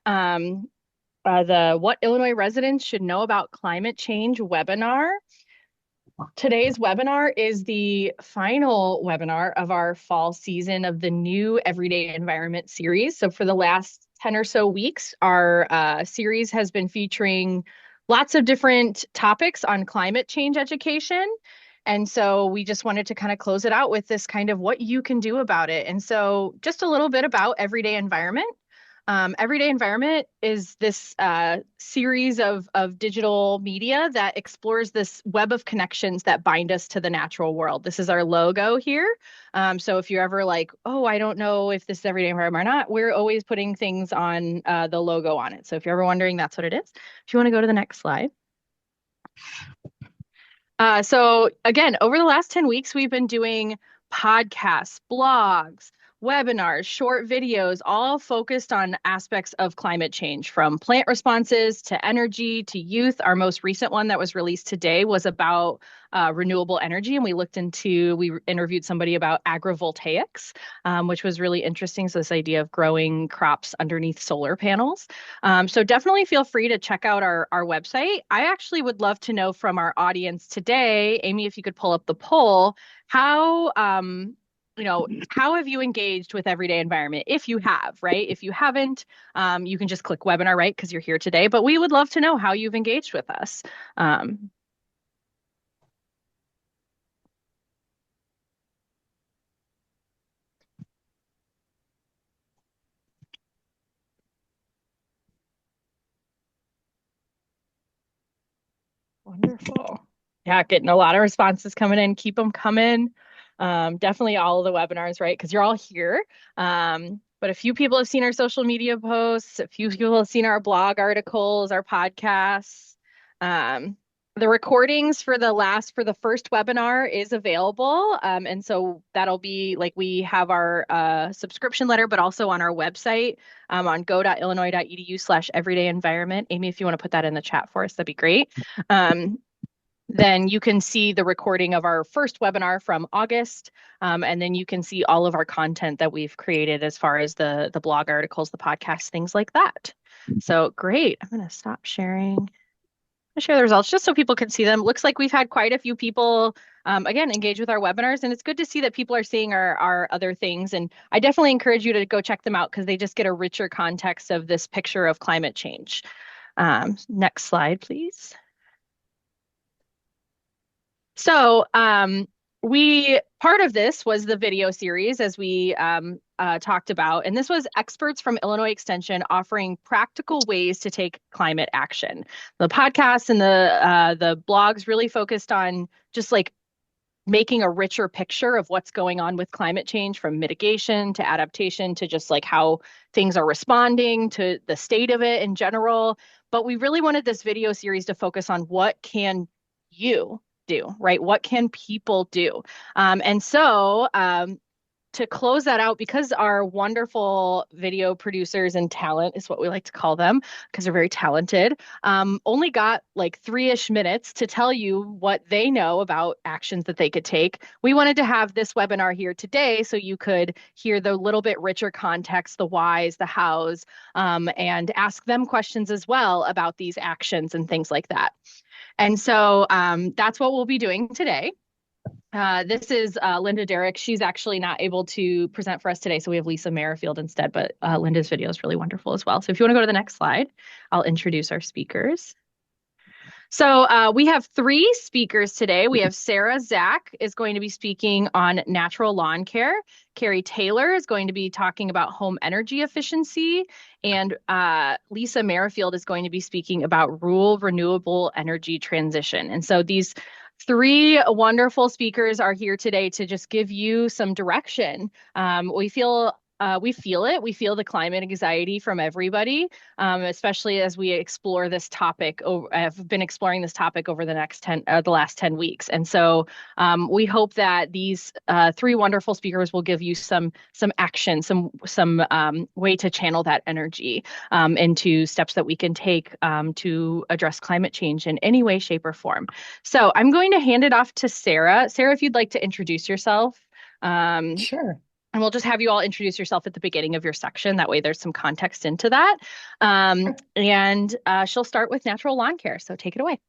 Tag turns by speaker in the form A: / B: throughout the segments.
A: um, the What Illinois Residents Should Know About Climate Change webinar. Today's webinar is the final webinar of our fall season of the new Everyday Environment series. So for the last 10 or so weeks, our series has been featuring lots of different topics on climate change education. And so we just wanted to kind of close it out with this kind of what you can do about it. And so just a little bit about Everyday Environment. Everyday Environment is this series of digital media that explores this web of connections that bind us to the natural world. This is our logo here. So if you're ever like, oh, I don't know if this is Everyday Environment or not, we're always putting things on the logo on it. So if you're ever wondering, that's what it is. If you want to go to the next slide. So again, over the last 10 weeks, we've been doing podcasts, blogs, webinars, short videos, all focused on aspects of climate change, from plant responses to energy to youth. Our most recent one that was released today was about renewable energy, and we interviewed somebody about agrivoltaics, which was really interesting. So this idea of growing crops underneath solar panels. So definitely feel free to check out our website. I actually would love to know from our audience today, Amy, if you could pull up the poll, how how have you engaged with Everyday Environment? If you have, right? If you haven't, you can just click webinar, right? Because you're here today. But we would love to know how you've engaged with us. Um, Wonderful. Yeah, getting a lot of responses coming in. Keep them coming. Definitely all of the webinars, right? Because you're all here. But a few people have seen our social media posts. A few people have seen our blog articles, our podcasts. Um, the recordings for the first webinar is available. And so that'll be like we have our subscription letter, but also on our website on go.illinois.edu/everyday environment. Amy, if you want to put that in the chat for us, that'd be great. Um, then you can see the recording of our first webinar from August, and then you can see all of our content that we've created as far as the blog articles, the podcast, things like that. So great. I'm going to stop sharing. I'll share the results just so people can see them. Looks like we've had quite a few people, again, engage with our webinars, and it's good to see that people are seeing our other things. And I definitely encourage you to go check them out because they just get a richer context of this picture of climate change. Next slide, please. So, we part of this was the video series, as we talked about, and this was experts from Illinois Extension offering practical ways to take climate action. The podcasts and the blogs really focused on just like making a richer picture of what's going on with climate change, from mitigation to adaptation to just like how things are responding to the state of it in general. But we really wanted this video series to focus on what can you do, right? What can people do? And so to close that out, because our wonderful video producers and talent is what we like to call them, because they're very talented, only got like 3-ish minutes to tell you what they know about actions that they could take. We wanted to have this webinar here today so you could hear the little bit richer context, the whys, the hows, and ask them questions as well about these actions and things like that. And so that's what we'll be doing today. This is Linda Derrick. She's actually not able to present for us today, so we have Lisa Merrifield instead, but Linda's video is really wonderful as well. So if you want to go to the next slide, I'll introduce our speakers. So we have 3 speakers today. We have Sarah Zach is going to be speaking on natural lawn care. Carrie Taylor is going to be talking about home energy efficiency. And Lisa Merrifield is going to be speaking about rural renewable energy transition. And so these 3 wonderful speakers are here today to just give you some direction. We feel it. We feel the climate anxiety from everybody, especially as we explore this topic. I've been exploring this topic over the last 10 weeks. And so we hope that these 3 wonderful speakers will give you some action, some way to channel that energy into steps that we can take to address climate change in any way, shape, or form. So I'm going to hand it off to Sarah. Sarah, if you'd like to introduce yourself.
B: Sure.
A: And we'll just have you all introduce yourself at the beginning of your section. That way there's some context into that. And she'll start with natural lawn care. So take it away.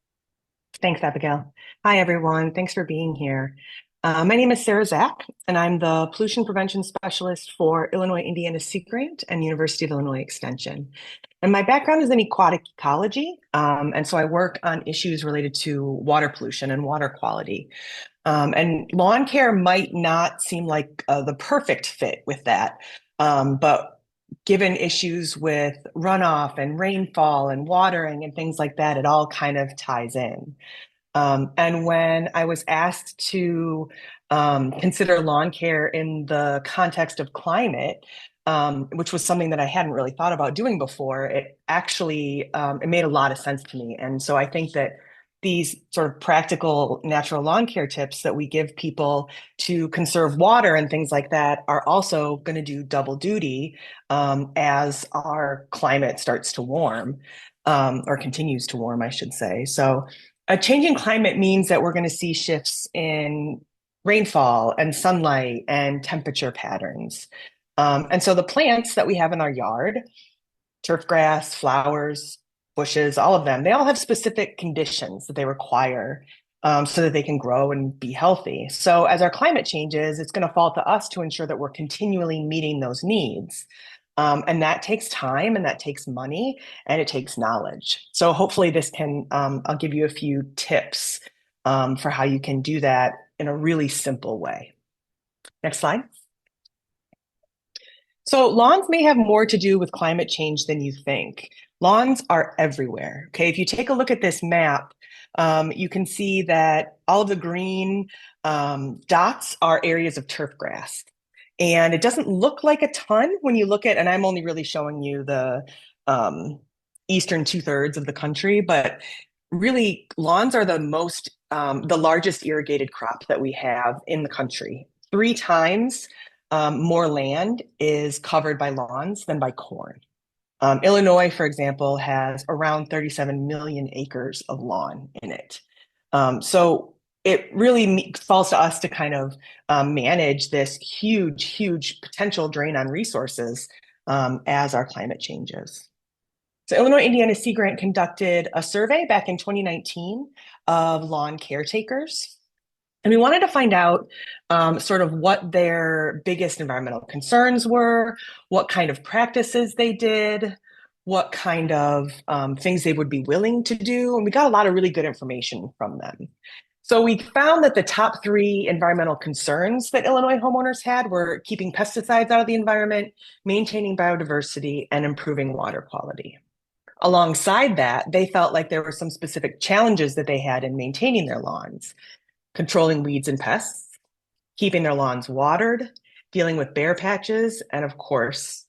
B: Thanks, Abigail. Hi, everyone. Thanks for being here. My name is Sarah Zach, and I'm the Pollution Prevention Specialist for Illinois Indiana Sea Grant and University of Illinois Extension. And my background is in aquatic ecology, and so I work on issues related to water pollution and water quality. And lawn care might not seem like the perfect fit with that, but given issues with runoff and rainfall and watering and things like that, it all kind of ties in. And when I was asked to consider lawn care in the context of climate, which was something that I hadn't really thought about doing before, it actually it made a lot of sense to me. And so I think that these sort of practical natural lawn care tips that we give people to conserve water and things like that are also going to do double duty as our climate starts to warm or continues to warm, I should say. So a changing climate means that we're going to see shifts in rainfall and sunlight and temperature patterns. And so the plants that we have in our yard, turf grass, flowers, bushes, all of them, they all have specific conditions that they require so that they can grow and be healthy. So as our climate changes, it's going to fall to us to ensure that we're continually meeting those needs. And that takes time and that takes money and it takes knowledge. So hopefully this can, I'll give you a few tips for how you can do that in a really simple way. Next slide. So lawns may have more to do with climate change than you think. Lawns are everywhere. Okay, if you take a look at this map, you can see that all of the green dots are areas of turf grass. And it doesn't look like a ton when you look at, and I'm only really showing you the eastern 2/3 of the country, but really lawns are the largest irrigated crop that we have in the country. 3 times more land is covered by lawns than by corn. Illinois, for example, has around 37 million acres of lawn in it. So it really falls to us to kind of manage this huge, huge potential drain on resources as our climate changes. So Illinois Indiana Sea Grant conducted a survey back in 2019 of lawn caretakers. And we wanted to find out sort of what their biggest environmental concerns were, what kind of practices they did, what kind of things they would be willing to do. And we got a lot of really good information from them. So we found that the top 3 environmental concerns that Illinois homeowners had were keeping pesticides out of the environment, maintaining biodiversity, and improving water quality. Alongside that, they felt like there were some specific challenges that they had in maintaining their lawns, controlling weeds and pests, keeping their lawns watered, dealing with bare patches, and of course,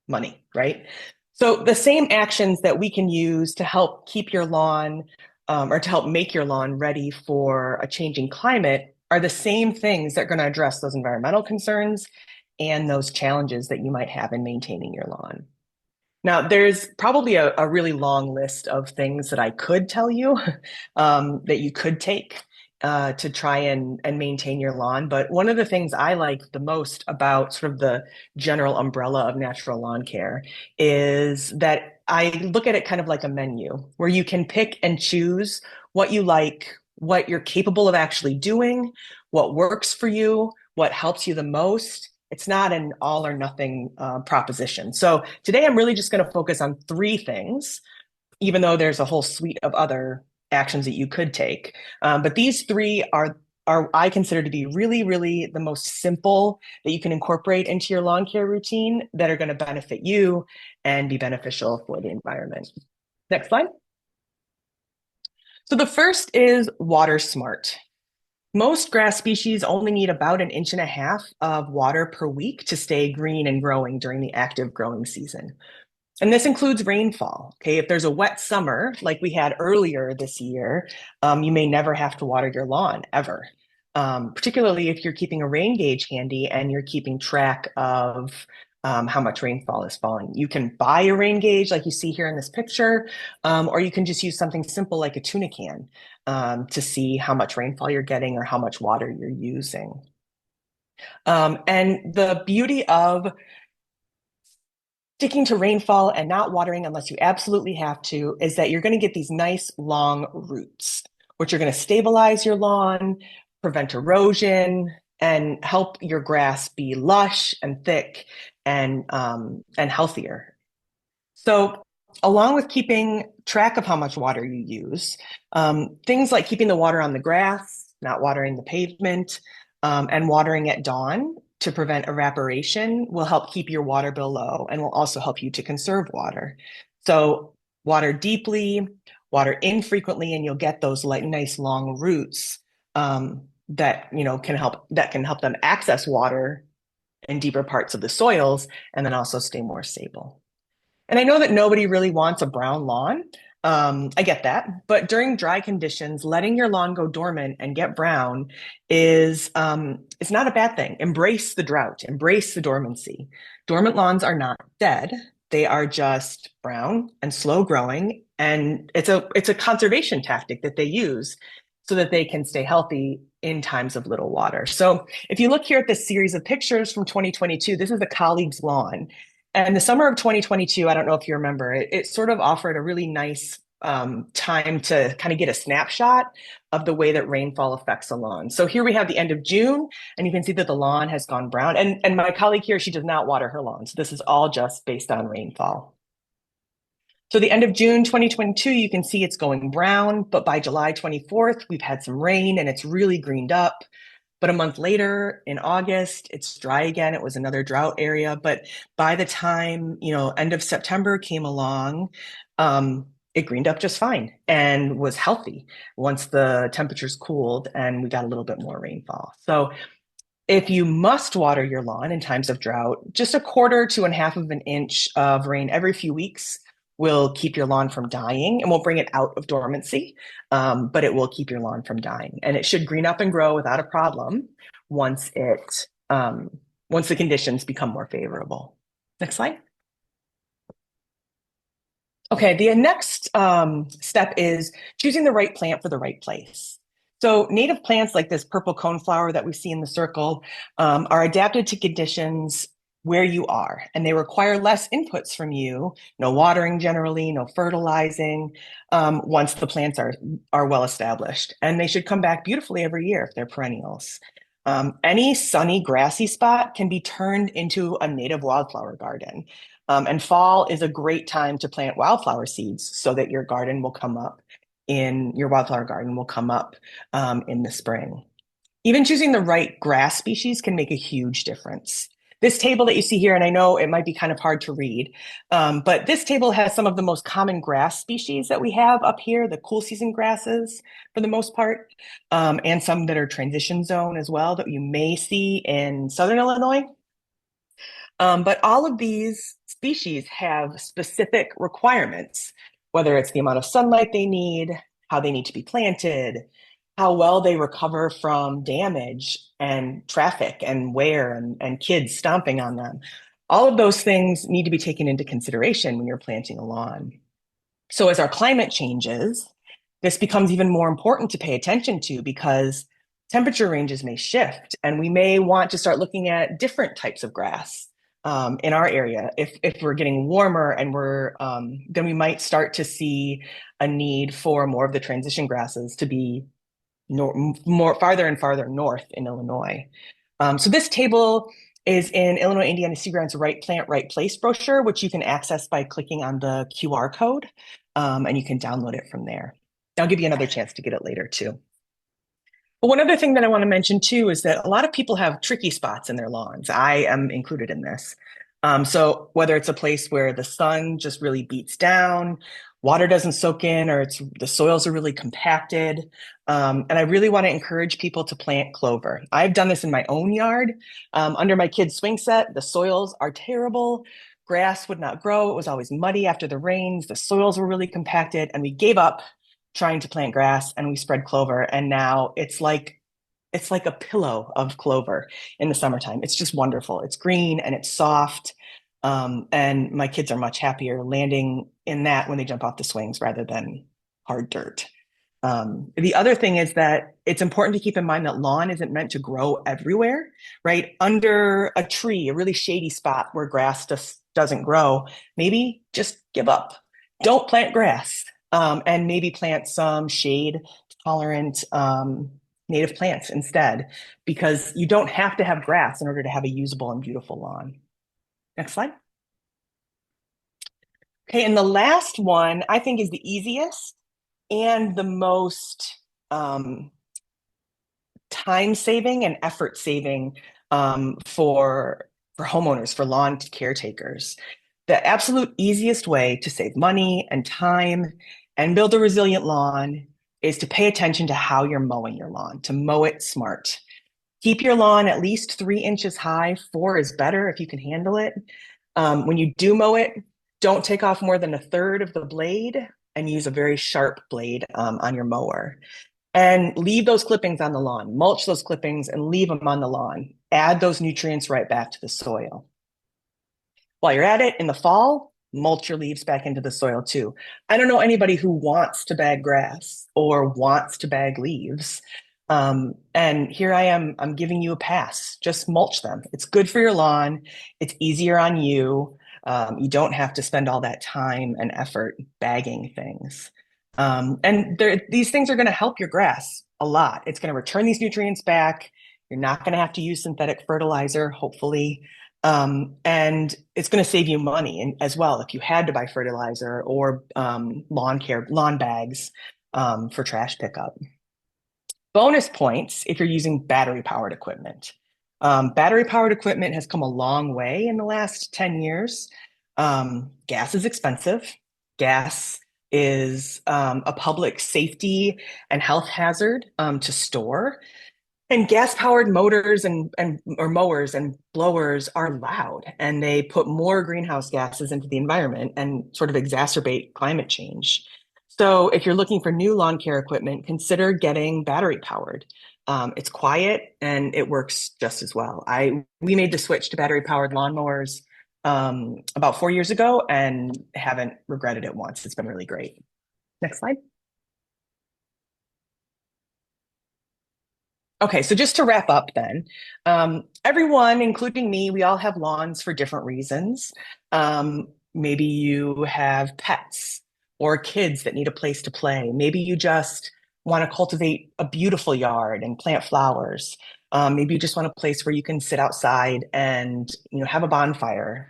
B: money, right? So the same actions that we can use to help keep your lawn or to help make your lawn ready for a changing climate are the same things that are going to address those environmental concerns and those challenges that you might have in maintaining your lawn. Now, there's probably a really long list of things that I could tell you that you could take to try and maintain your lawn. But one of the things I like the most about sort of the general umbrella of natural lawn care is that I look at it kind of like a menu where you can pick and choose what you like, what you're capable of actually doing, what works for you, what helps you the most. It's not an all or nothing proposition. So today I'm really just going to focus on 3 things, even though there's a whole suite of other actions that you could take. But these 3 are I consider to be really, really the most simple that you can incorporate into your lawn care routine that are going to benefit you and be beneficial for the environment. Next slide. So the first is water smart. Most grass species only need about 1.5 inches of water per week to stay green and growing during the active growing season. And this includes rainfall. Okay, if there's a wet summer like we had earlier this year, you may never have to water your lawn ever. Particularly if you're keeping a rain gauge handy and you're keeping track of how much rainfall is falling. You can buy a rain gauge like you see here in this picture, or you can just use something simple like a tuna can to see how much rainfall you're getting or how much water you're using. And the beauty of sticking to rainfall and not watering unless you absolutely have to is that you're going to get these nice long roots, which are going to stabilize your lawn, prevent erosion, and help your grass be lush and thick and healthier. So, along with keeping track of how much water you use, things like keeping the water on the grass, not watering the pavement, and watering at dawn to prevent evaporation will help keep your water bill low and will also help you to conserve water. So, water deeply, water infrequently, and you'll get those like nice long roots that can help them access water in deeper parts of the soils and then also stay more stable. And I know that nobody really wants a brown lawn. I get that. But during dry conditions, letting your lawn go dormant and get brown is not a bad thing. Embrace the drought, embrace the dormancy. Dormant lawns are not dead. They are just brown and slow growing. And it's a conservation tactic that they use so that they can stay healthy in times of little water. So if you look here at this series of pictures from 2022, this is a colleague's lawn. And the summer of 2022, I don't know if you remember, it sort of offered a really nice time to kind of get a snapshot of the way that rainfall affects a lawn. So here we have the end of June, and you can see that the lawn has gone brown. And my colleague here, she does not water her lawn. So this is all just based on rainfall. So the end of June 2022, you can see it's going brown, but by July 24th, we've had some rain and it's really greened up. But a month later, in August, it's dry again. It was another drought area. But by the time, end of September came along, it greened up just fine and was healthy once the temperatures cooled and we got a little bit more rainfall. So if you must water your lawn in times of drought, just a quarter to a half of an inch of rain every few weeks will keep your lawn from dying and will bring it out of dormancy, but it will keep your lawn from dying. And it should green up and grow without a problem once once the conditions become more favorable. Next slide. Okay, the next step is choosing the right plant for the right place. So native plants like this purple coneflower that we see in the circle are adapted to conditions where you are, and they require less inputs from you, no watering generally, no fertilizing, once the plants are well established. And they should come back beautifully every year if they're perennials. Any sunny, grassy spot can be turned into a native wildflower garden. And fall is a great time to plant wildflower seeds so that your wildflower garden will come up in the spring. Even choosing the right grass species can make a huge difference. This table that you see here, and I know it might be kind of hard to read, but this table has some of the most common grass species that we have up here, the cool season grasses for the most part, and some that are transition zone as well that you may see in Southern Illinois. But all of these species have specific requirements, whether it's the amount of sunlight they need, how they need to be planted, how well they recover from damage and traffic and wear and kids stomping on them. All of those things need to be taken into consideration when you're planting a lawn. So as our climate changes, this becomes even more important to pay attention to because temperature ranges may shift and we may want to start looking at different types of grass in our area. If we're getting warmer and then we might start to see a need for more of the transition grasses to be more farther and farther north in Illinois. So this table is in Illinois Indiana Sea Grant's Right Plant, Right Place brochure, which you can access by clicking on the QR code, and you can download it from there. I'll give you another chance to get it later too. But one other thing that I want to mention too is that a lot of people have tricky spots in their lawns. I am included in this. So whether it's a place where the sun just really beats down, water doesn't soak in, or the soils are really compacted. And I really want to encourage people to plant clover. I've done this in my own yard. Under my kids' swing set, the soils are terrible. Grass would not grow. It was always muddy after the rains. The soils were really compacted, and we gave up trying to plant grass and we spread clover. And now it's like a pillow of clover in the summertime. It's just wonderful. It's green and it's soft. And my kids are much happier landing in that when they jump off the swings rather than hard dirt. The other thing is that it's important to keep in mind that lawn isn't meant to grow everywhere, right? Under a tree, a really shady spot where grass just doesn't grow, maybe just give up. Don't plant grass, and maybe plant some shade tolerant native plants instead, because you don't have to have grass in order to have a usable and beautiful lawn. Next slide. Okay, and the last one I think is the easiest and the most time saving and effort saving for homeowners, for lawn caretakers. The absolute easiest way to save money and time and build a resilient lawn is to pay attention to how you're mowing your lawn, to mow it smart. Keep your lawn at least 3 inches high. 4 is better if you can handle it. When you do mow it, don't take off more than a third of the blade and use a very sharp blade on your mower. And leave those clippings on the lawn, mulch those clippings and leave them on the lawn. Add those nutrients right back to the soil. While you're at it in the fall, mulch your leaves back into the soil too. I don't know anybody who wants to bag grass or wants to bag leaves. And here I am, I'm giving you a pass. Just mulch them. It's good for your lawn. It's easier on you. You don't have to spend all that time and effort bagging things. And these things are going to help your grass a lot. It's going to return these nutrients back. You're not going to have to use synthetic fertilizer, hopefully. And it's going to save you money as well if you had to buy fertilizer or lawn bags for trash pickup. Bonus points if you're using battery powered equipment. Battery powered equipment has come a long way in the last 10 years. Gas is expensive. Gas is a public safety and health hazard to store. And gas-powered motors and or mowers and blowers are loud, and they put more greenhouse gases into the environment and sort of exacerbate climate change. So if you're looking for new lawn care equipment, consider getting battery powered. It's quiet and it works just as well. We made the switch to battery powered lawnmowers about 4 years ago and haven't regretted it once. It's been really great. Next slide. Okay, so just to wrap up then, everyone, including me, we all have lawns for different reasons. Maybe you have pets or kids that need a place to play. Maybe you just want to cultivate a beautiful yard and plant flowers. Maybe you just want a place where you can sit outside and have a bonfire.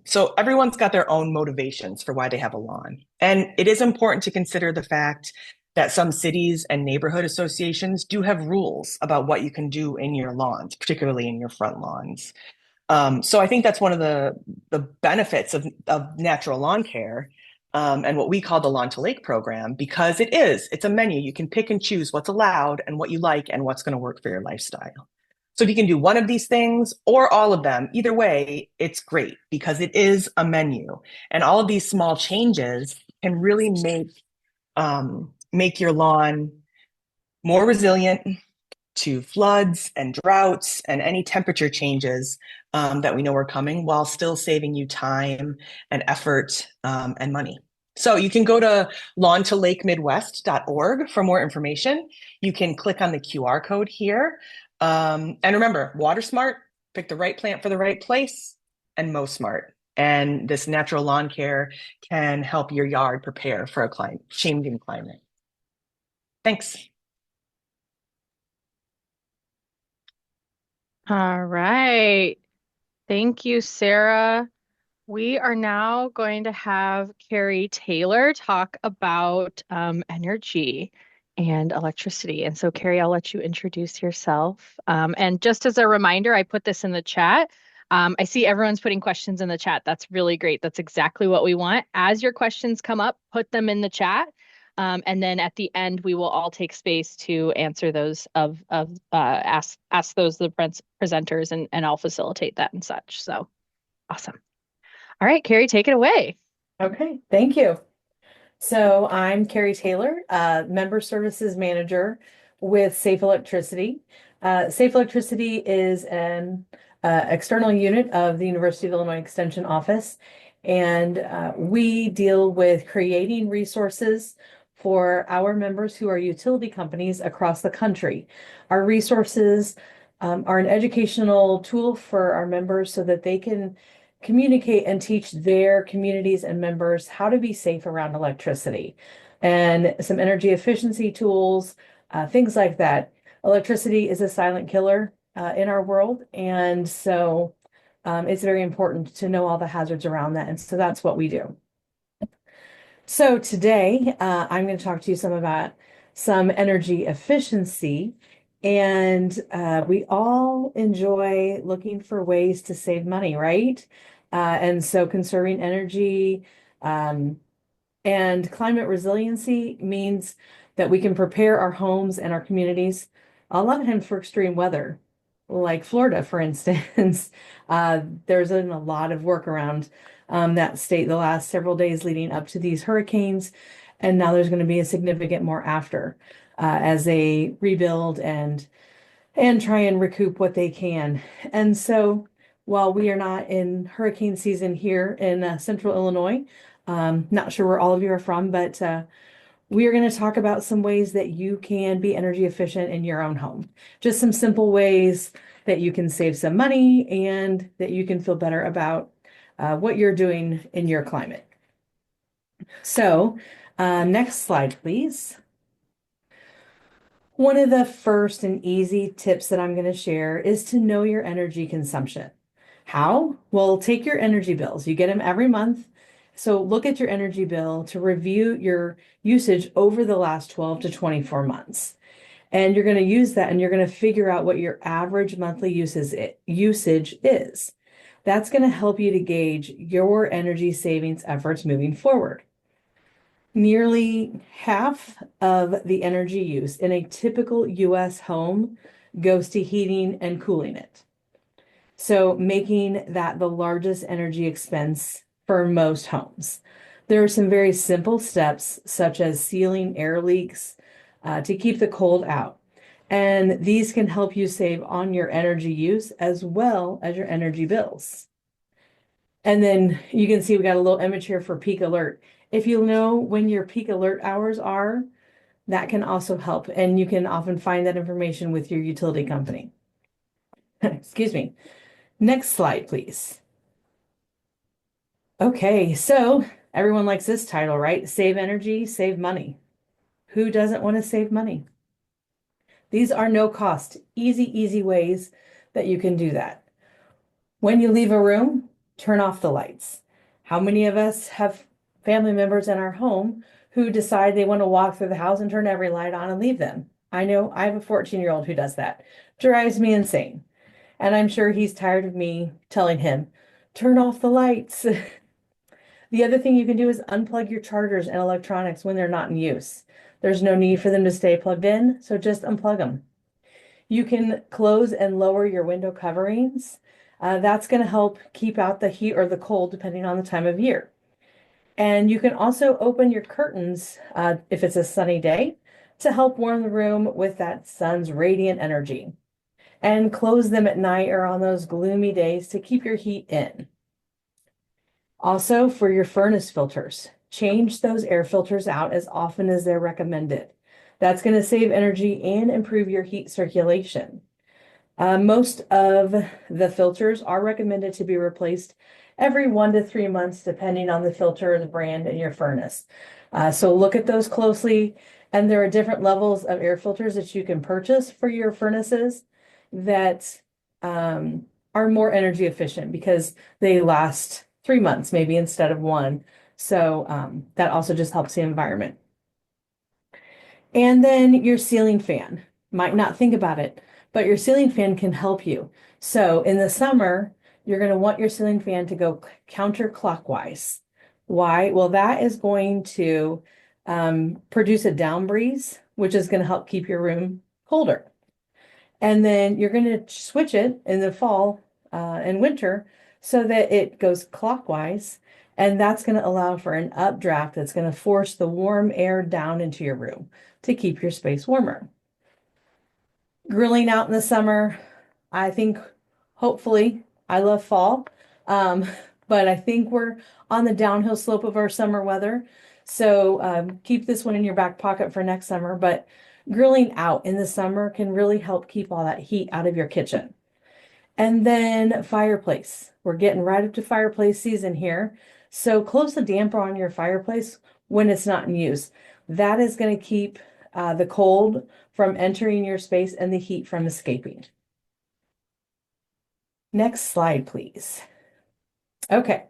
B: So everyone's got their own motivations for why they have a lawn. And it is important to consider the fact that some cities and neighborhood associations do have rules about what you can do in your lawns, particularly in your front lawns. So I think that's one of the benefits of natural lawn care, and what we call the Lawn to Lake program, because it's a menu. You can pick and choose what's allowed and what you like and what's going to work for your lifestyle. So if you can do one of these things or all of them, either way, it's great because it is a menu. And all of these small changes can really make your lawn more resilient to floods and droughts and any temperature changes that we know are coming, while still saving you time and effort and money. So you can go to lawntolakemidwest.org for more information. You can click on the QR code here. And remember, water smart, pick the right plant for the right place, and mow smart. And this natural lawn care can help your yard prepare for a changing climate. Thanks.
A: All right. Thank you, Sarah. We are now going to have Carrie Taylor talk about energy and electricity. And so, Carrie, I'll let you introduce yourself. And just as a reminder, I put this in the chat. I see everyone's putting questions in the chat. That's really great. That's exactly what we want. As your questions come up, put them in the chat. And then at the end, we will all take space to answer those ask those the presenters, and I'll facilitate that and such. So awesome. All right, Carrie, take it away.
C: Okay, thank you. So I'm Carrie Taylor, Member Services Manager with Safe Electricity. Safe Electricity is an external unit of the University of Illinois Extension Office, and we deal with creating resources for our members who are utility companies across the country. Our resources are an educational tool for our members so that they can communicate and teach their communities and members how to be safe around electricity and some energy efficiency tools, things like that. Electricity is a silent killer in our world, and so it's very important to know all the hazards around that. And so that's what we do. So today, I'm going to talk to you some about some energy efficiency. And we all enjoy looking for ways to save money, right? And so conserving energy, and climate resiliency means that we can prepare our homes and our communities a lot of times for extreme weather, like Florida, for instance. There's been a lot of work around that state the last several days leading up to these hurricanes. And now there's going to be a significant more after as they rebuild and try and recoup what they can. And so while we are not in hurricane season here in central Illinois, not sure where all of you are from, but we are going to talk about some ways that you can be energy efficient in your own home. Just some simple ways that you can save some money and that you can feel better about what you're doing in your climate. So next slide, please. One of the first and easy tips that I'm going to share is to know your energy consumption. How? Well, take your energy bills. You get them every month. So look at your energy bill to review your usage over the last 12 to 24 months. And you're going to use that and you're going to figure out what your average monthly usage is. That's going to help you to gauge your energy savings efforts moving forward. Nearly half of the energy use in a typical US home goes to heating and cooling it. So making that the largest energy expense for most homes. There are some very simple steps, such as sealing air leaks to keep the cold out. And these can help you save on your energy use as well as your energy bills. And then you can see we got a little image here for peak alert. If you know when your peak alert hours are, that can also help. And you can often find that information with your utility company. Excuse me. Next slide, please. Okay, so everyone likes this title, right? Save energy, save money. Who doesn't want to save money? These are no cost, easy ways that you can do that. When you leave a room, turn off the lights. How many of us have family members in our home who decide they want to walk through the house and turn every light on and leave them? I know I have a 14-year-old who does that. Drives me insane. And I'm sure he's tired of me telling him, turn off the lights. The other thing you can do is unplug your chargers and electronics when they're not in use. There's no need for them to stay plugged in, so just unplug them. You can close and lower your window coverings. That's going to help keep out the heat or the cold, depending on the time of year. And you can also open your curtains if it's a sunny day to help warm the room with that sun's radiant energy. And close them at night or on those gloomy days to keep your heat in. Also, for your furnace filters, change those air filters out as often as they're recommended. That's going to save energy and improve your heat circulation. Most of the filters are recommended to be replaced every 1 to 3 months, depending on the filter, the brand, and your furnace. So look at those closely. And there are different levels of air filters that you can purchase for your furnaces that are more energy efficient because they last 3 months, maybe instead of 1. So that also just helps the environment. And then your ceiling fan. Might not think about it, but your ceiling fan can help you. So in the summer, you're going to want your ceiling fan to go counterclockwise. Why? Well, that is going to produce a down breeze, which is going to help keep your room colder. And then you're going to switch it in the fall and winter so that it goes clockwise. And that's going to allow for an updraft that's going to force the warm air down into your room to keep your space warmer. Grilling out in the summer, I think hopefully I love fall, but I think we're on the downhill slope of our summer weather. So keep this one in your back pocket for next summer, but grilling out in the summer can really help keep all that heat out of your kitchen. And then fireplace. We're getting right up to fireplace season here. So close the damper on your fireplace when it's not in use. That is going to keep the cold from entering your space and the heat from escaping. Next slide, please. Okay,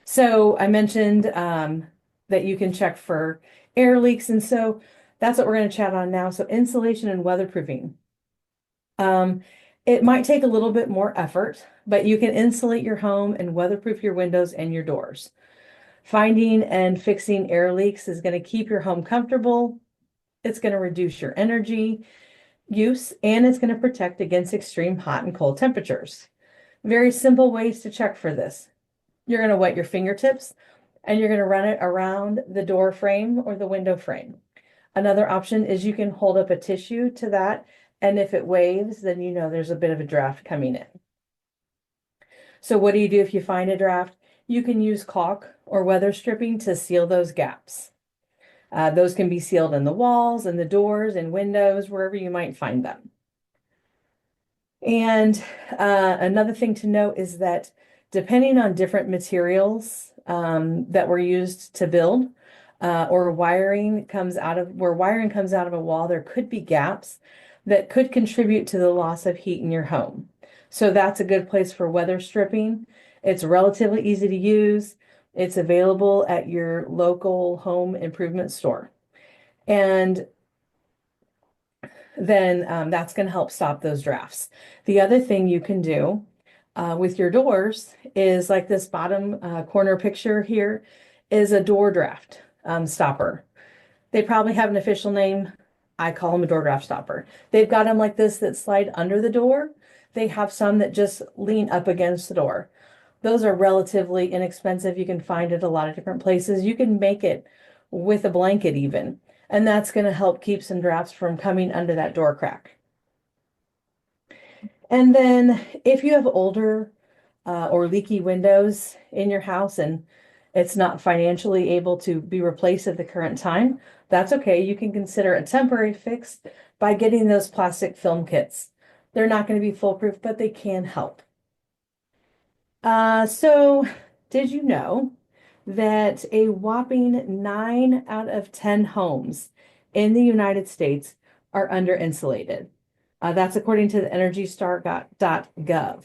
C: so I mentioned that you can check for air leaks, and so that's what we're going to chat on now. So insulation and weatherproofing. It might take a little bit more effort, but you can insulate your home and weatherproof your windows and your doors. Finding and fixing air leaks is going to keep your home comfortable. It's going to reduce your energy use, and it's going to protect against extreme hot and cold temperatures. Very simple ways to check for this. You're going to wet your fingertips and you're going to run it around the door frame or the window frame. Another option is you can hold up a tissue to that, and if it waves, then you know there's a bit of a draft coming in. So what do you do if you find a draft? You can use caulk or weather stripping to seal those gaps. Those can be sealed in the walls and the doors and windows, wherever you might find them. And another thing to note is that depending on different materials that were used to build, or wiring comes out of a wall, there could be gaps that could contribute to the loss of heat in your home. So that's a good place for weather stripping. It's relatively easy to use. It's available at your local home improvement store. And then that's going to help stop those drafts. The other thing you can do with your doors is, like this bottom corner picture here, is a door draft stopper. They probably have an official name. I call them a door draft stopper. They've got them like this that slide under the door. They have some that just lean up against the door. Those are relatively inexpensive. You can find it a lot of different places. You can make it with a blanket even, and that's going to help keep some drafts from coming under that door crack. And then if you have older or leaky windows in your house and it's not financially able to be replaced at the current time, that's okay. You can consider a temporary fix by getting those plastic film kits. They're not going to be foolproof, but they can help. So did you know that a whopping 9 out of 10 homes in the United States are under insulated? That's according to the EnergyStar.gov.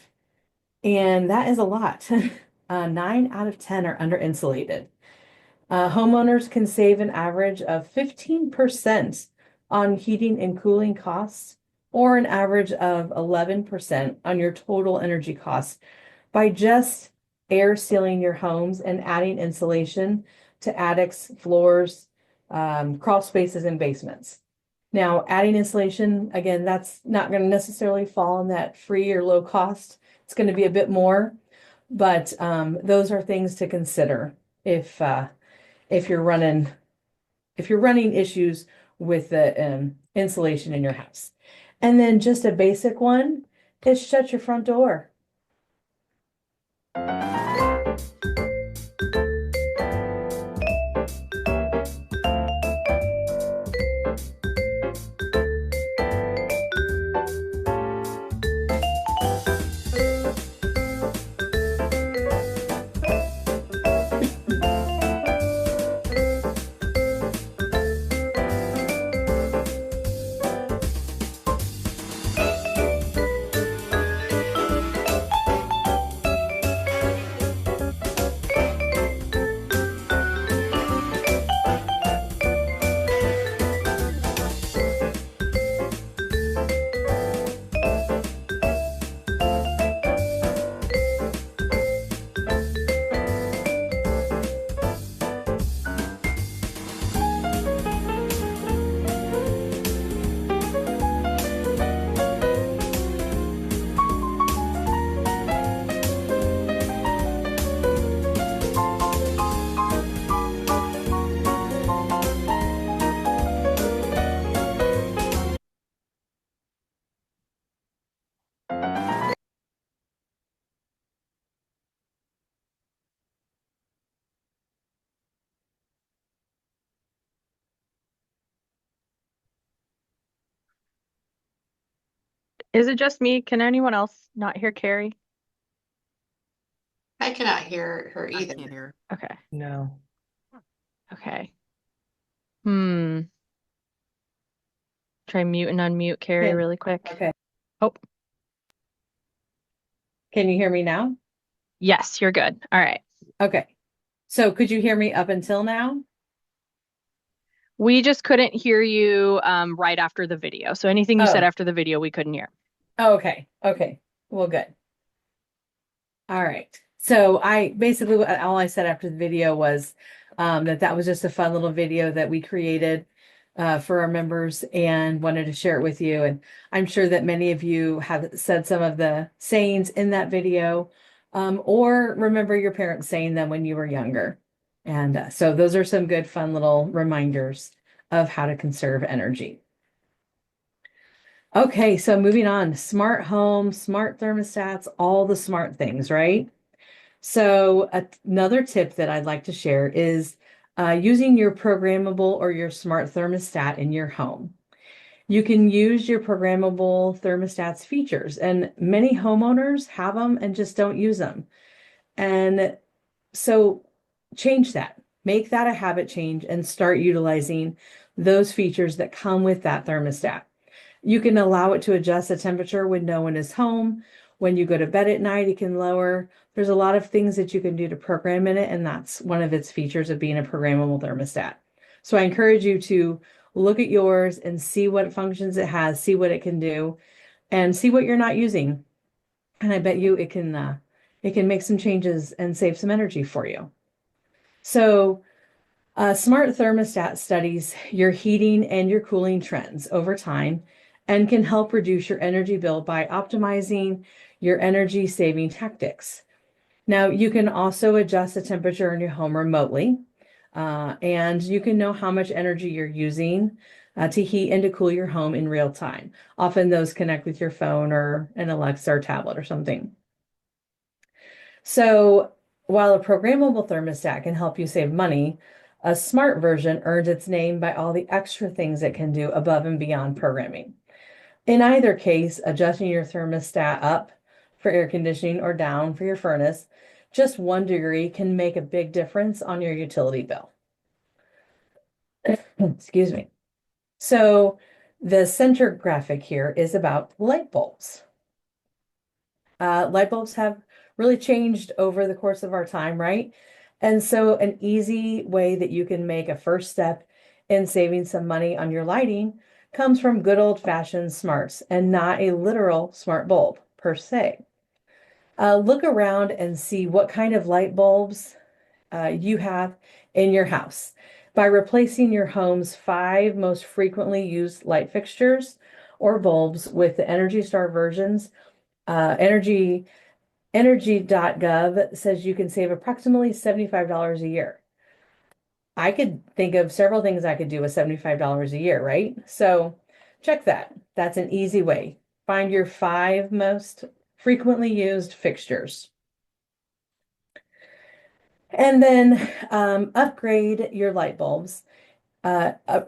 C: And that is a lot. 9 out of 10 are under insulated. Homeowners can save an average of 15% on heating and cooling costs, or an average of 11% on your total energy costs by just air sealing your homes and adding insulation to attics, floors, crawl spaces, and basements. Now, adding insulation, again, that's not going to necessarily fall in that free or low cost. It's going to be a bit more, but those are things to consider if you're running issues with the insulation in your house. And then just a basic one is shut your front door.
A: Is it just me? Can anyone else not hear Carrie?
D: I cannot hear her
E: I
D: either.
E: can't hear.
A: Okay.
B: No.
A: Okay. Hmm. Try mute and unmute Carrie
C: Okay.
A: really quick.
C: Okay.
A: Oh,
C: Can you hear me now?
A: yes, you're good. All right.
C: Okay. So could you hear me up until now?
A: We just couldn't hear you right after the video. So anything you said
C: Oh,
A: after the video, we couldn't hear.
C: okay. Okay. Well, good. All right. So I basically all I said after the video was that was just a fun little video that we created for our members and wanted to share it with you. And I'm sure that many of you have said some of the sayings in that video, or remember your parents saying them when you were younger. And so those are some good, fun little reminders of how to conserve energy. Okay, so moving on, smart home, smart thermostats, all the smart things, right? So another tip that I'd like to share is using your programmable or your smart thermostat in your home. You can use your programmable thermostat's features, and many homeowners have them and just don't use them. And so change that. Make that a habit change and start utilizing those features that come with that thermostat. You can allow it to adjust the temperature when no one is home. When you go to bed at night, it can lower. There's a lot of things that you can do to program in it, and that's one of its features of being a programmable thermostat. So I encourage you to look at yours and see what functions it has, see what it can do, and see what you're not using. And I bet you it can make some changes and save some energy for you. So smart thermostat studies your heating and your cooling trends over time and can help reduce your energy bill by optimizing your energy saving tactics. Now, you can also adjust the temperature in your home remotely, and you can know how much energy you're using to heat and to cool your home in real time. Often those connect with your phone or an Alexa or tablet or something. So while a programmable thermostat can help you save money, a smart version earns its name by all the extra things it can do above and beyond programming. In either case, adjusting your thermostat up for air conditioning or down for your furnace, just 1 degree can make a big difference on your utility bill. Excuse me. So the center graphic here is about light bulbs. Light bulbs have really changed over the course of our time, right? And so an easy way that you can make a first step in saving some money on your lighting comes from good old-fashioned smarts and not a literal smart bulb per se. Look around and see what kind of light bulbs you have in your house. By replacing your home's 5 most frequently used light fixtures or bulbs with the Energy Star versions, Energy.gov says you can save approximately $75 a year. I could think of several things I could do with $75 a year, right? So check that. That's an easy way. Find your 5 most frequently used fixtures. And then upgrade your light bulbs. Upgrading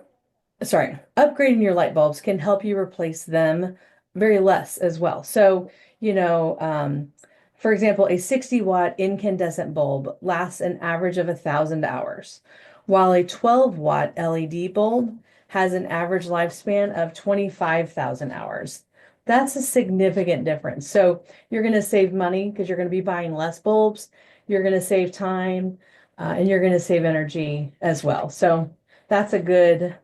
C: your light bulbs can help you replace them very less as well. So, for example, a 60-watt incandescent bulb lasts an average of 1,000 hours, while a 12-watt LED bulb has an average lifespan of 25,000 hours. That's a significant difference. So you're going to save money because you're going to be buying less bulbs. You're going to save time, and you're going to save energy as well. So that's a good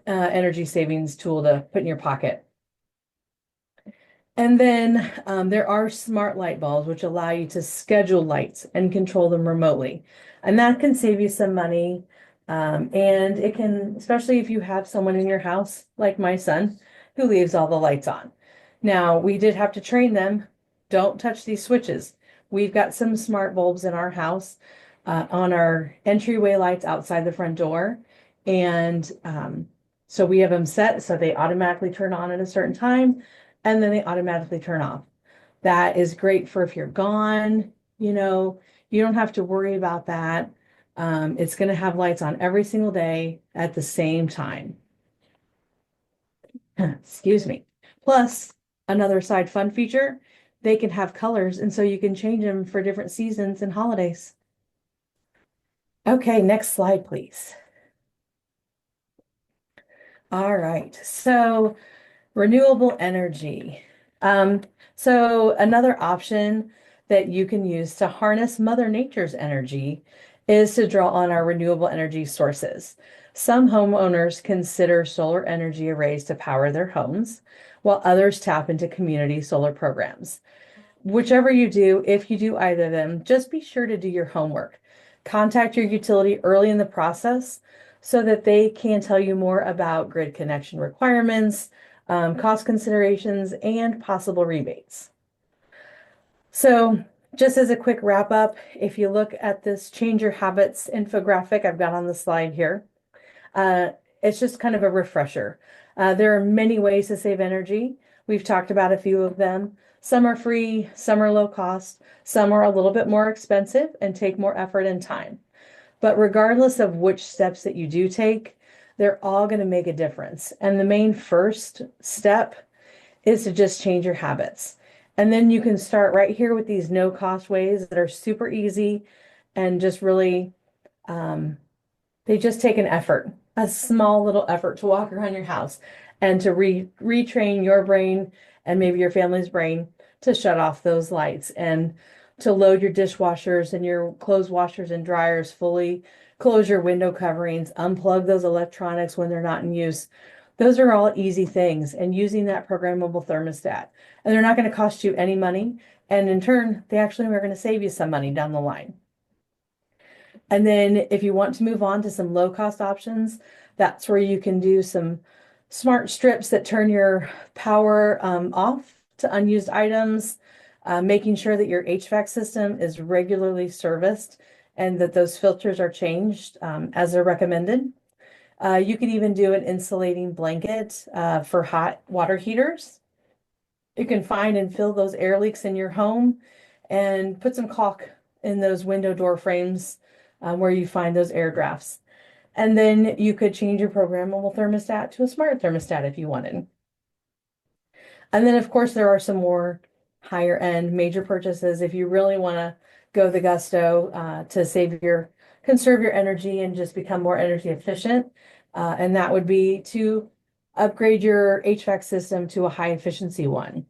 C: energy savings tool to put in your pocket. And then there are smart light bulbs, which allow you to schedule lights and control them remotely. And that can save you some money. And it can, especially if you have someone in your house, like my son, who leaves all the lights on. Now, we did have to train them. Don't touch these switches. We've got some smart bulbs in our house on our entryway lights outside the front door. And so we have them set so they automatically turn on at a certain time and then they automatically turn off. That is great for if you're gone, you don't have to worry about that. It's going to have lights on every single day at the same time. Excuse me. Plus, another side fun feature, they can have colors, and so you can change them for different seasons and holidays. Okay, next slide, please. All right, so renewable energy. Um, so another option that you can use to harness Mother Nature's energy is to draw on our renewable energy sources. Some homeowners consider solar energy arrays to power their homes, while others tap into community solar programs. Whichever you do, if you do either of them, just be sure to do your homework. Contact your utility early in the process so that they can tell you more about grid connection requirements, cost considerations, and possible rebates. So just as a quick wrap up, if you look at this change your habits infographic I've got on the slide here, uh, it's just kind of a refresher. There are many ways to save energy. We've talked about a few of them. Some are free, some are low cost, some are a little bit more expensive and take more effort and time. But regardless of which steps that you do take, they're all going to make a difference. And the main first step is to just change your habits. And then you can start right here with these no cost ways that are super easy and just really um, they just take an effort, a small little effort to walk around your house and to retrain your brain and maybe your family's brain to shut off those lights and to load your dishwashers and your clothes washers and dryers fully, close your window coverings, unplug those electronics when they're not in use. Those are all easy things, and using that programmable thermostat. And they're not going to cost you any money. And in turn, they actually are going to save you some money down the line. And then if you want to move on to some low cost options, that's where you can do some smart strips that turn your power off to unused items, making sure that your HVAC system is regularly serviced and that those filters are changed as they're recommended. You could even do an insulating blanket for hot water heaters. You can find and fill those air leaks in your home and put some caulk in those window door frames where you find those air drafts. And then you could change your programmable thermostat to a smart thermostat if you wanted. And then, of course, there are some more higher end major purchases if you really want to go the gusto to conserve your energy and just become more energy efficient. And that would be to upgrade your HVAC system to a high efficiency one.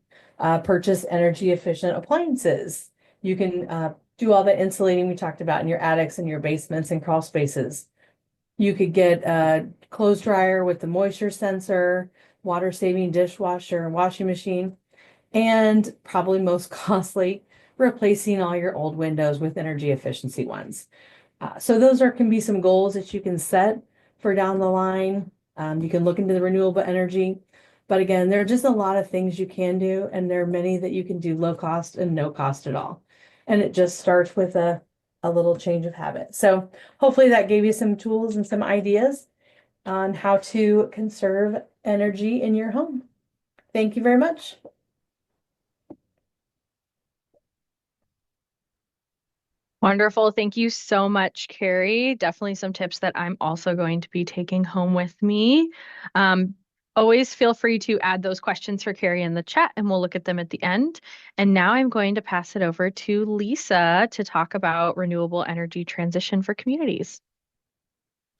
C: Purchase energy efficient appliances. You can do all the insulating we talked about in your attics and your basements and crawl spaces. You could get a clothes dryer with the moisture sensor, water saving dishwasher and washing machine, and probably most costly, replacing all your old windows with energy efficiency ones. So those can be some goals that you can set for down the line. You can look into the renewable energy. But again, there are just a lot of things you can do, and there are many that you can do low cost and no cost at all. And it just starts with a little change of habit. So hopefully that gave you some tools and some ideas on how to conserve energy in your home. Thank you very much.
A: Wonderful. Thank you so much, Carrie. Definitely some tips that I'm also going to be taking home with me. Um, Always feel free to add those questions for Carrie in the chat, and we'll look at them at the end. And now I'm going to pass it over to Lisa to talk about renewable energy transition for communities.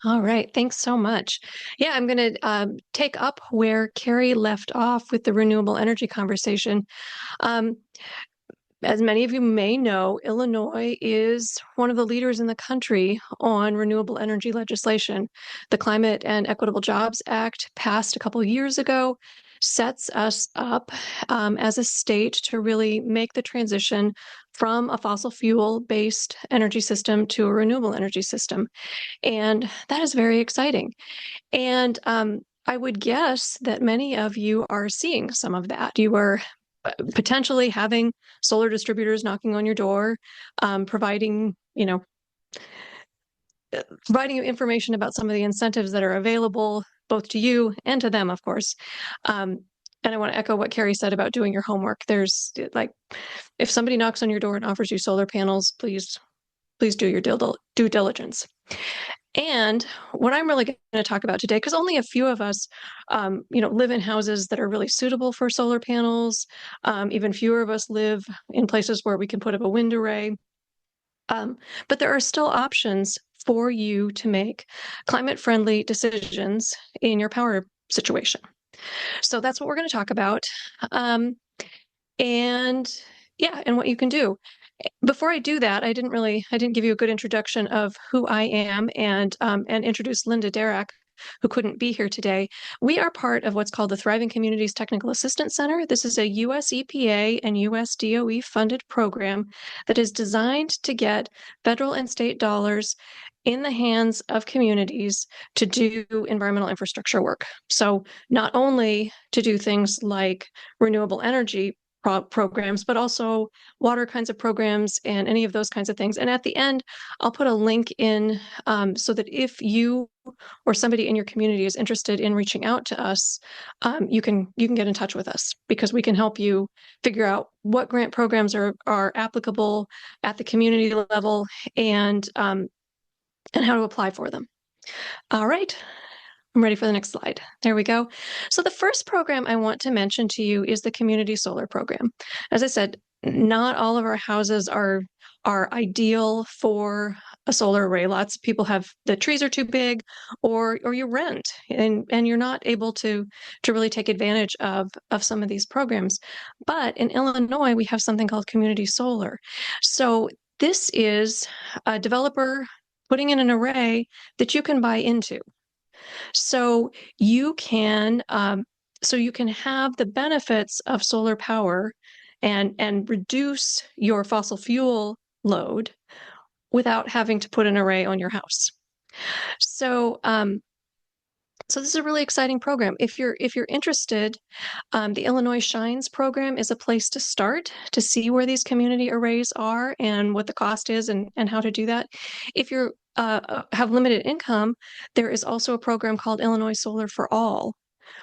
D: All right, thanks so much. Yeah, I'm going to take up where Carrie left off with the renewable energy conversation. As many of you may know, Illinois is one of the leaders in the country on renewable energy legislation. The Climate and Equitable Jobs Act, passed a couple of years ago, sets us up as a state to really make the transition from a fossil fuel-based energy system to a renewable energy system. And that is very exciting. And I would guess that many of you are seeing some of that. You are potentially having solar distributors knocking on your door, providing you information about some of the incentives that are available, both to you and to them, of course. And I want to echo what Carrie said about doing your homework. There's if somebody knocks on your door and offers you solar panels, please do your due diligence. And what I'm really going to talk about today, because only a few of us, live in houses that are really suitable for solar panels. Even fewer of us live in places where we can put up a wind array. But there are still options for you to make climate-friendly decisions in your power situation. So that's what we're going to talk about. Um, and yeah, and what you can do. Before I do that, I didn't give you a good introduction of who I am and introduce Linda Derack, who couldn't be here today. We are part of what's called the Thriving Communities Technical Assistance Center. This is a US EPA and US DOE funded program that is designed to get federal and state dollars in the hands of communities to do environmental infrastructure work. So not only to do things like renewable energy programs, but also water kinds of programs and any of those kinds of things. And at the end, I'll put a link in so that if you or somebody in your community is interested in reaching out to us, you can get in touch with us because we can help you figure out what grant programs are applicable at the community level and how to apply for them. All right. I'm ready for the next slide. There we go. So the first program I want to mention to you is the Community Solar Program. As I said, not all of our houses are ideal for a solar array. Lots of people have the trees are too big, or you rent and you're not able to really take advantage of some of these programs. But in Illinois, we have something called Community Solar. So this is a developer putting in an array that you can buy into. So you can have the benefits of solar power and reduce your fossil fuel load without having to put an array on your house. So so this is a really exciting program. If you're interested, the Illinois Shines program is a place to start to see where these community arrays are and what the cost is and how to do that. If you have limited income, there is also a program called Illinois Solar for All,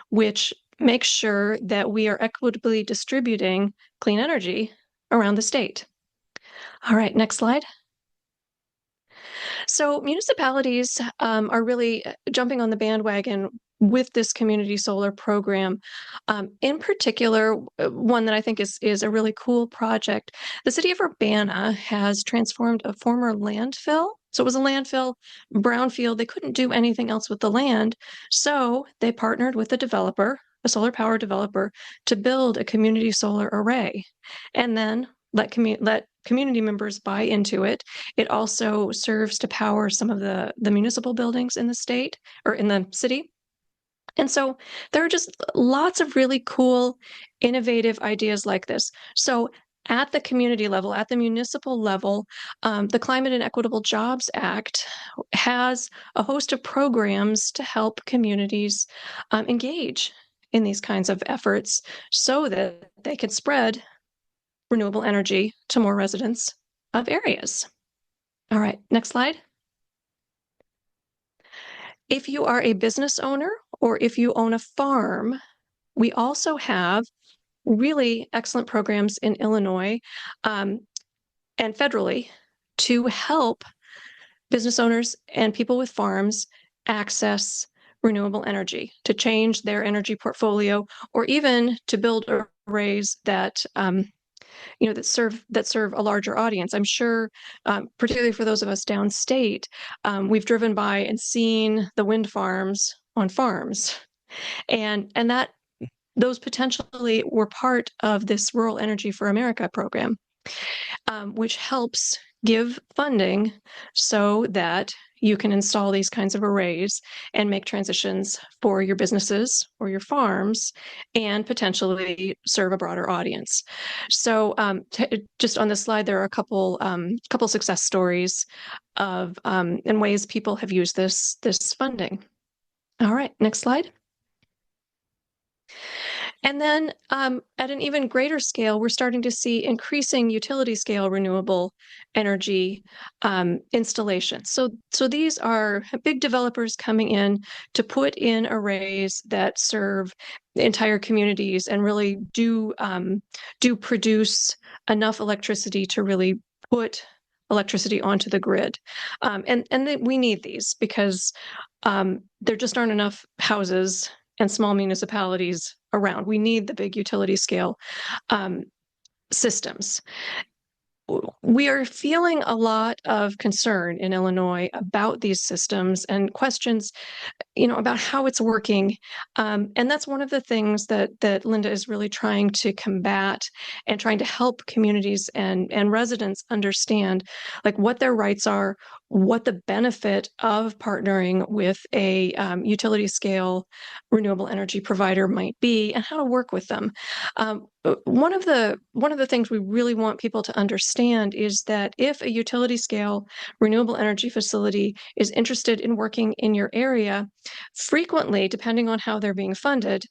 D: which makes sure that we are equitably distributing clean energy around the state. All right, next slide. So municipalities are really jumping on the bandwagon with this community solar program. In particular, one that I think is a really cool project. The city of Urbana has transformed a former landfill. So it was a landfill, brownfield. They couldn't do anything else with the land. So they partnered with a developer, a solar power developer, to build a community solar array. And then let community members buy into it. It also serves to power some of the municipal buildings in the state or in the city. And so there are just lots of really cool, innovative ideas like this. So at the community level, at the municipal level, the Climate and Equitable Jobs Act has a host of programs to help communities engage in these kinds of efforts so that they can spread renewable energy to more residents of areas. All right, next slide. If you are a business owner or if you own a farm, we also have really excellent programs in Illinois and federally to help business owners and people with farms access renewable energy, to change their energy portfolio, or even to build arrays that that serve a larger audience. I'm sure, particularly for those of us downstate, we've driven by and seen the wind farms on farms, and that those potentially were part of this Rural Energy for America program, which helps give funding so that you can install these kinds of arrays and make transitions for your businesses or your farms and potentially serve a broader audience. So just on this slide, there are a couple success stories of and ways people have used this funding. All right, next slide. And then at an even greater scale, we're starting to see increasing utility scale renewable energy installations. So these are big developers coming in to put in arrays that serve entire communities and really do produce enough electricity to really put electricity onto the grid. We need these because there just aren't enough houses and small municipalities around. We need the big utility scale um, systems. We are feeling a lot of concern in Illinois about these systems and questions, about how it's working. And that's one of the things that Linda is really trying to combat and trying to help communities and residents understand, like what their rights are, what the benefit of partnering with a utility scale renewable energy provider might be, and how to work with them. One of the things we really want people to understand is that if a utility scale renewable energy facility is interested in working in your area, frequently, depending on how they're being funded,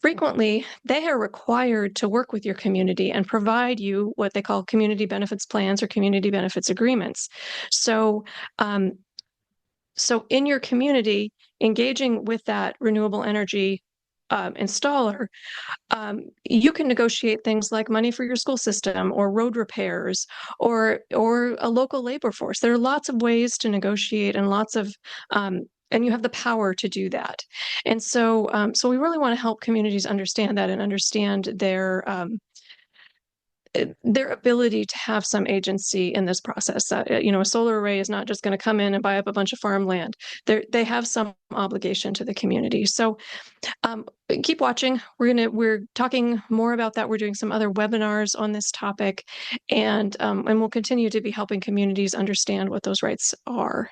D: frequently they are required to work with your community and provide you what they call community benefits plans or community benefits agreements. So, um, so in your community, engaging with that renewable energy installer, you can negotiate things like money for your school system or road repairs or a local labor force. There are lots of ways to negotiate and and you have the power to do that. And so we really want to help communities understand that and understand their ability to have some agency in this process. A solar array is not just going to come in and buy up a bunch of farmland. They have some obligation to the community. So um, keep watching. We're talking more about that. We're doing some other webinars on this topic, and we'll continue to be helping communities understand what those rights are.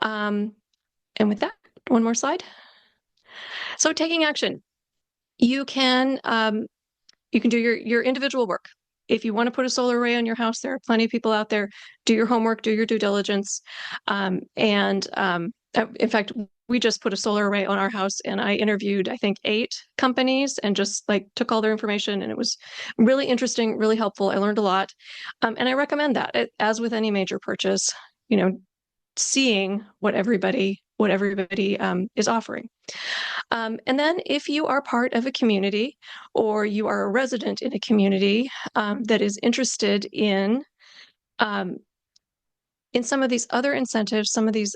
D: And with that, one more slide. So taking action, you can do your individual work. If you want to put a solar array on your house, there are plenty of people out there. Do your homework, do your due diligence. In fact, we just put a solar array on our house, and I interviewed, I think, 8 companies and just like took all their information, and it was really interesting, really helpful. I learned a lot. And I recommend that, as with any major purchase, seeing what everybody is offering. And then if you are part of a community or you are a resident in a community that is interested in some of these other incentives, some of these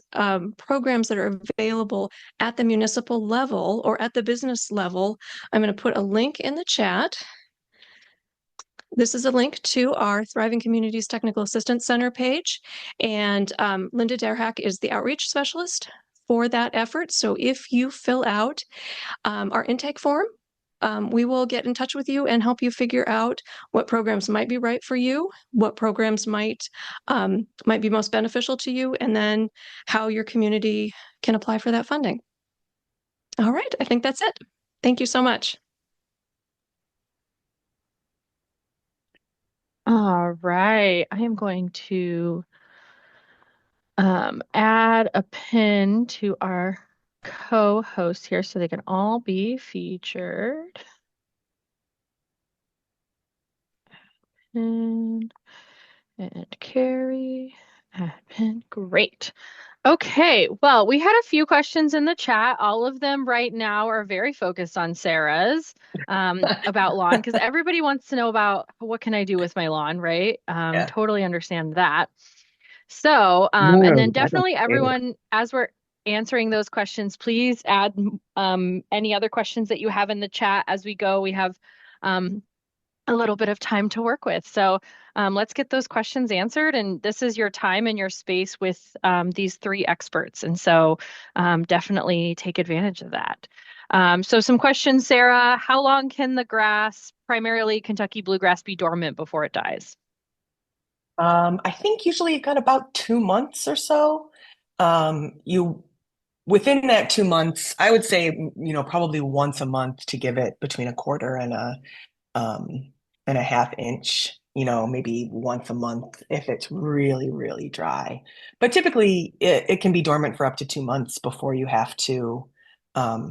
D: programs that are available at the municipal level or at the business level, I'm going to put a link in the chat. This is a link to our Thriving Communities Technical Assistance Center page, and Linda Derhack is the outreach specialist for that effort. So if you fill out our intake form, we will get in touch with you and help you figure out what programs might be right for you, what programs might be most beneficial to you, and then how your community can apply for that funding. All right, I think that's it. Thank you so much.
A: All right, I am going to add a pin to our co-host here so they can all be featured. And Carrie, admin, great. Okay, well, we had a few questions in the chat. All of them right now are very focused on Sarah's about lawn, because everybody wants to know about what can I do with my lawn, right?
B: Yeah.
A: Totally understand that. So, and then definitely everyone, as we're answering those questions, please add any other questions that you have in the chat as we go. We have a little bit of time to work with. So let's get those questions answered. And this is your time and your space with these 3 experts. And so definitely take advantage of that. So some questions, Sarah. How long can the grass, primarily Kentucky bluegrass, be dormant before it dies?
B: I think usually you've got about 2 months or so. Within that 2 months, I would say, probably once a month to give it between a quarter and a half inch, maybe once a month if it's really, really dry. But typically it can be dormant for up to 2 months before you have to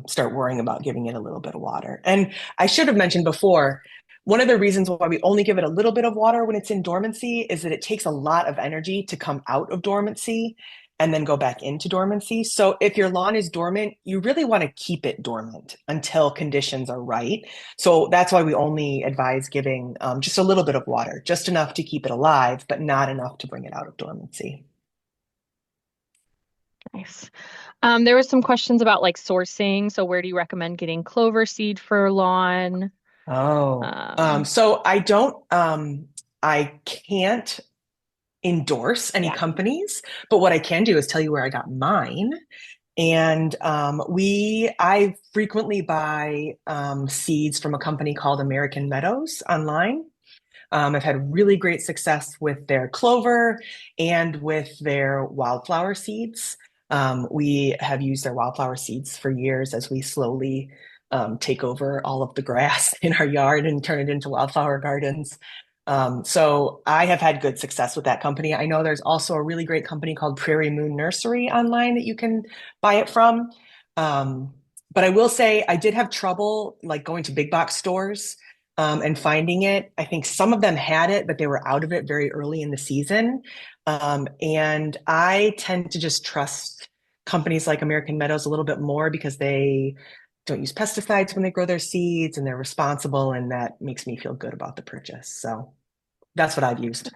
B: start worrying about giving it a little bit of water. And I should have mentioned before, one of the reasons why we only give it a little bit of water when it's in dormancy is that it takes a lot of energy to come out of dormancy. and then go back into dormancy. So if your lawn is dormant, you really want to keep it dormant until conditions are right. So that's why we only advise giving just a little bit of water, just enough to keep it alive, but not enough to bring it out of dormancy.
A: Nice. There was some questions about like sourcing. So where do you recommend getting clover seed for lawn?
B: Oh,
A: Um,
B: so I can't endorse any
A: yeah.
B: companies, but what I can do is tell you where I got mine. And I frequently buy seeds from a company called American Meadows online. I've had really great success with their clover and with their wildflower seeds. We have used their wildflower seeds for years as we slowly take over all of the grass in our yard and turn it into wildflower gardens. So I have had good success with that company. I know there's also a really great company called Prairie Moon Nursery online that you can buy it from. Um, but I will say I did have trouble like going to big box stores and finding it. I think some of them had it, but they were out of it very early in the season. And I tend to just trust companies like American Meadows a little bit more because they don't use pesticides when they grow their seeds and they're responsible, and that makes me feel good about the purchase. So that's what I've used.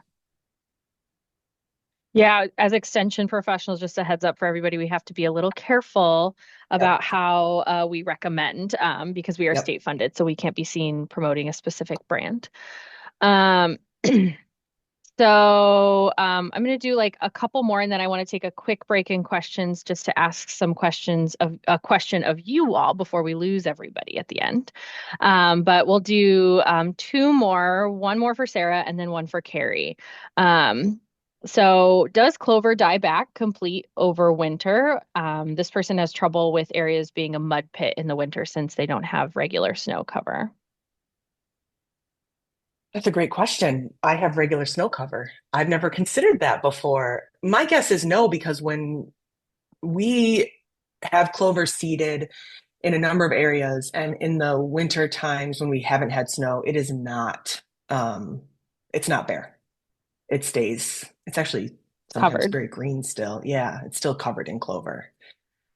A: Yeah, as extension professionals, just a heads up for everybody, we have to be a little careful about
B: Yep.
A: how we recommend because we are
B: Yep.
A: state funded, so we can't be seen promoting a specific brand. Um, I'm going to do like a couple more, and then I want to take a quick break in questions just to ask some questions of a question of you all before we lose everybody at the end. But we'll do two more, one more for Sarah and then one for Carrie. So does clover die back complete over winter? This person has trouble with areas being a mud pit in the winter since they don't have regular snow cover.
B: That's a great question. I have regular snow cover. I've never considered that before. My guess is no, because when we have clover seeded in a number of areas, and in the winter times when we haven't had snow, it is not it's not bare. It stays, it's actually sometimes
A: Covered.
B: very green still. Yeah, it's still covered in clover.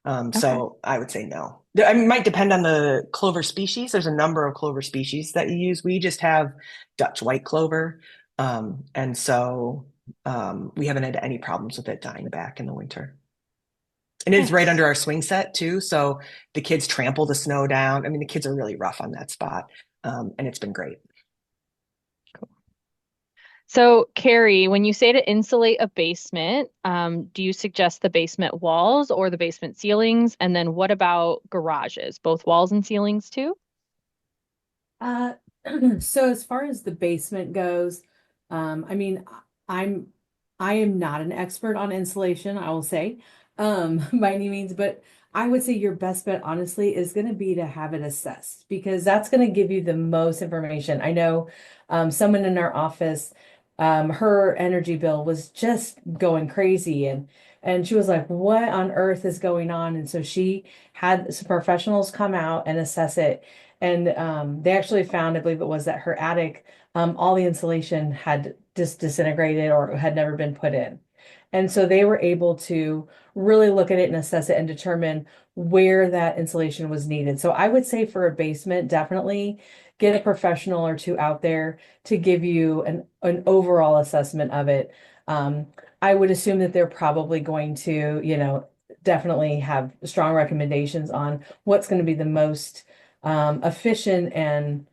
A: Okay.
B: So I would say no. I mean, it might depend on the clover species. There's a number of clover species that you use. We just have Dutch white clover. And so we haven't had any problems with it dying back in the winter. And it's right
A: Nice.
B: under our swing set too. So the kids trample the snow down. I mean, the kids are really rough on that spot. And it's been great.
A: So, Carrie, when you say to insulate a basement, do you suggest the basement walls or the basement ceilings? And then what about garages, both walls and ceilings too?
C: Uh, so as far as the basement goes, I mean, I'm I am not an expert on insulation, I will say, by any means, but I would say your best bet, honestly, is going to be to have it assessed because that's going to give you the most information. I know someone in our office, her energy bill was just going crazy and she was like, what on earth is going on? And so she had some professionals come out and assess it. And they actually found, I believe it was that her attic, all the insulation had just disintegrated or had never been put in. And so they were able to really look at it and assess it and determine where that insulation was needed. So I would say for a basement, definitely get a professional or two out there to give you an overall assessment of it. Um, I would assume that they're probably going to, definitely have strong recommendations on what's going to be the most efficient and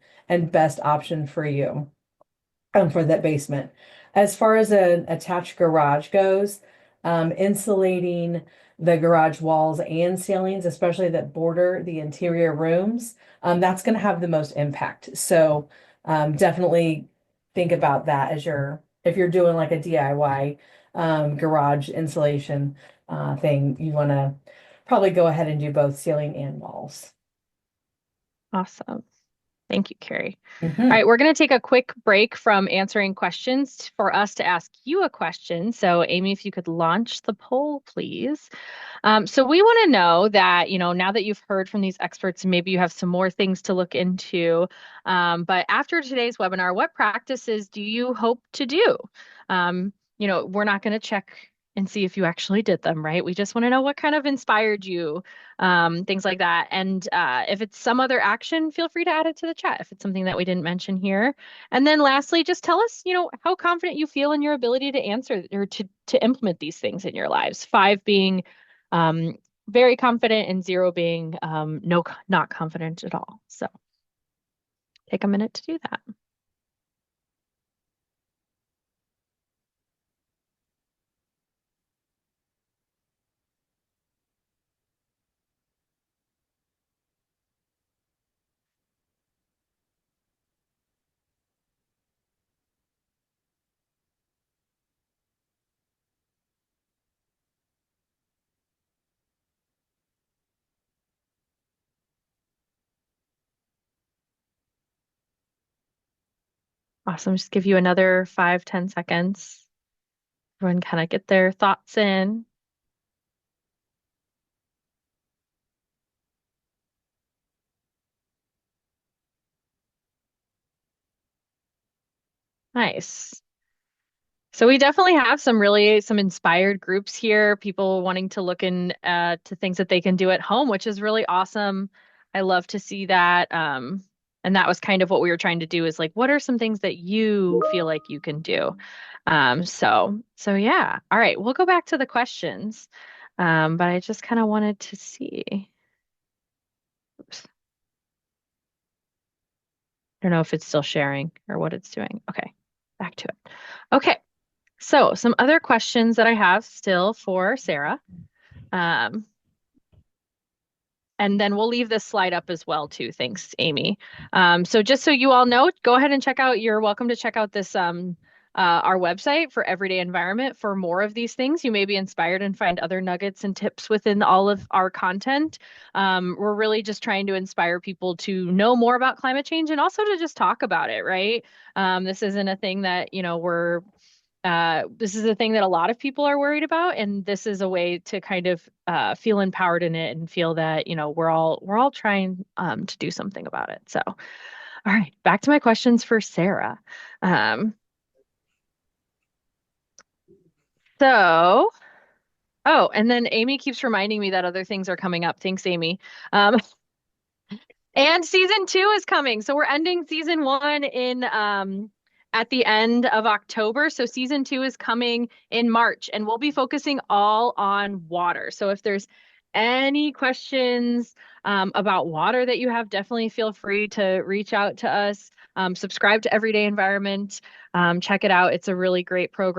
C: best option for you for that basement. As far as an attached garage goes, insulating the garage walls and ceilings, especially that border the interior rooms, that's going to have the most impact. So definitely think about that as if you're doing like a DIY garage insulation thing, you want to probably go ahead and do both ceiling and walls.
A: Awesome. Thank you, Carrie. All
C: Mhm.
A: right, we're going to take a quick break from answering questions for us to ask you a question. So, Amy, if you could launch the poll, please. So we want to know that, now that you've heard from these experts, maybe you have some more things to look into. But after today's webinar, what practices do you hope to do? We're not going to check and see if you actually did them, right? We just want to know what kind of inspired you, things like that. And if it's some other action, feel free to add it to the chat if it's something that we didn't mention here. And then lastly, just tell us, how confident you feel in your ability to answer or to implement these things in your lives. 5 being um, very confident and 0 being no, not confident at all. So take a minute to do that. Awesome. Just give you another 5, 10 seconds. Everyone kind of get their thoughts in. Nice. So we definitely have some inspired groups here, people wanting to look in to things that they can do at home, which is really awesome. I love to see that. And that was kind of what we were trying to do is like, what are some things that you feel like you can do? So yeah. All right, we'll go back to the questions. But I just kind of wanted to see. Oops. I don't know if it's still sharing or what it's doing. Okay, back to it. Okay. So, some other questions that I have still for Sarah. Um, and then we'll leave this slide up as well too. Thanks, Amy. So just so you all know, go ahead and check out, you're welcome to check out this our website for Everyday Environment for more of these things. You may be inspired and find other nuggets and tips within all of our content. We're really just trying to inspire people to know more about climate change and also to just talk about it, right? This isn't a thing that, this is a thing that a lot of people are worried about, and this is a way to kind of feel empowered in it and feel that, we're all trying to do something about it. So, all right, back to my questions for Sarah. Um, so, oh, and then Amy keeps reminding me that other things are coming up. Thanks, Amy. Um, And season 2 is coming. So we're ending season 1 in at the end of October. So season 2 is coming in March and we'll be focusing all on water. So if there's any questions about water that you have, definitely feel free to reach out to us. Subscribe to Everyday Environment. Check it out. It's a really great program.